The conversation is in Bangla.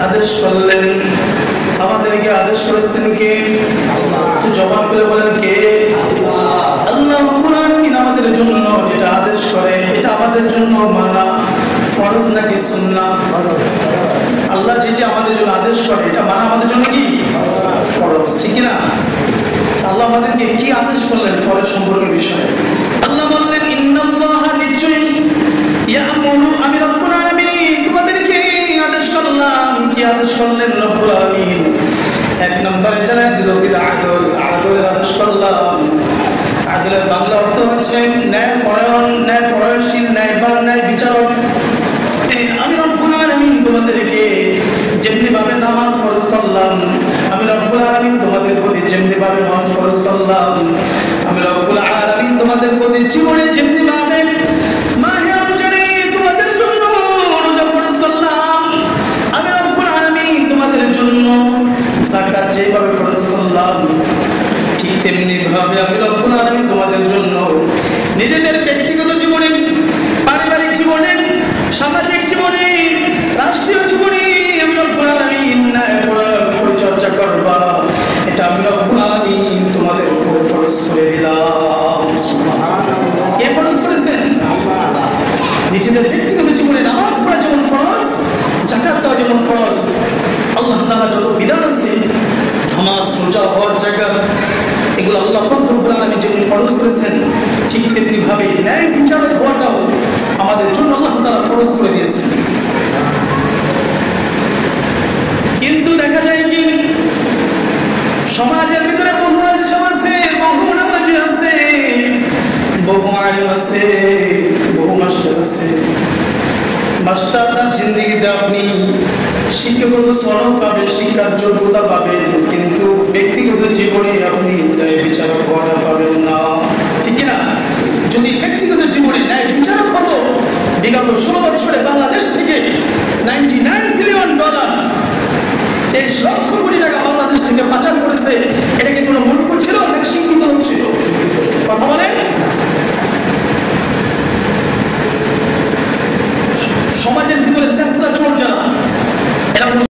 আদেশ করলেন। আমাদেরকে আদেশ করেছেন কে? আল্লাহ। জবান করে বলেন কে? আল্লাহ রাব্বুল আলামিন আমাদের জন্য যেটা আদেশ করে এটা আমাদের জন্য মানা ফরজ নাকি সুন্নাহ? আল্লাহ যেটা আমাদের জন্য আদেশ করে এটা মানা আমাদের জন্য কি ফরজ, ঠিক না? আল্লাহ আমাদেরকে কি আদেশ করলেন ফরজ সম্পর্কে বিষয়ে? আল্লাহ বললেন ইন্নাল্লাহা নিশ্চয়ই ইয়ামুরু, আমি রব্বুল আলামিন তোমাদেরকে আদেশ করলাম। কি আদেশ করলেন রব্বুল আলামিন? এক নম্বরে জানাই দিল বিল আদল, আদলের আদেশ করলাম। আদলের বাংলা অর্থ হচ্ছে ন্যায় পরায়ণ, ন্যায় পরায়ণশীল, ন্যায়বান, ন্যায় বিচারক। আমি রব্বুল আলামিন তোমাদেরকে যেমনি ভাবে নামাজ ফরজ করলাম, আমি রব্বুল আলামিন তোমাদের প্রতি যেমনি ভাবে হজ ফরজ করলাম, আমি রব্বুল আলামিন তোমাদের প্রতি জীবনে যেমনি ভাবে মাহে রমজানে তোমাদের জন্য রোজা ফরজ করলাম, আমি রব্বুল আলামিন তোমাদের জন্য যাকাত যেভাবে ফরজ করলাম, ঠিক তেমনি ভাবে আমি রব্বুল আলামিন তোমাদের জন্য নিজেদের ব্যক্তিগত জীবনে, পারিবারিক জীবনে, সামাজিক জীবনে, রাষ্ট্রীয় জীবনে আমি রব্বুল আলামিন ন্যায় পরিচর্যা করবা, এটা আমি রব্বুল আলামিন তোমাদের উপরে ফরজ করে দিলাম। সুবহানাল্লাহ। কে ফরজ করেছেন? আল্লাহ। নিজেদের ব্যক্তিগত জীবনে নামাজ পড়া যেমন ফরজ, যাকাত দেওয়া যেমন ফরজ, আল্লাহ তাআলা যত বিধান আছে নামাজ, রোজা, হজ, যাকাত এগুলো আল্লাহ রব্বুল আলামিন যেমন ফরজ করেছেন ঠিক তেমনি ভাবে ন্যায় বিচারক হওয়াটাও আমাদের জন্য আল্লাহ তাআলা ফরজ করে দিয়েছেন। কিন্তু দেখা যায় কি সমাজের ভিতরে বহু আলেম আছে, বহু নামাজি আছে, বহু আলেম আছে, বহু মাস্টার আছে। মাস্টাররা জিন্দেগিতে আপনি শিক্ষাগত সনদ পাবেন, শিক্ষার যোগ্যতা পাবেন, কিন্তু ব্যক্তিগত জীবনে আপনি ন্যায় বিচারক হওয়া পাবেন না, ঠিক না? যদি ব্যক্তিগত জীবনে ন্যায় বিচারক হতো, বিগত 16 বছরে বাংলাদেশ থেকে $99 বিলিয়ন, 23 লক্ষ কোটি টাকা বাংলাদেশ থেকে পাচার করে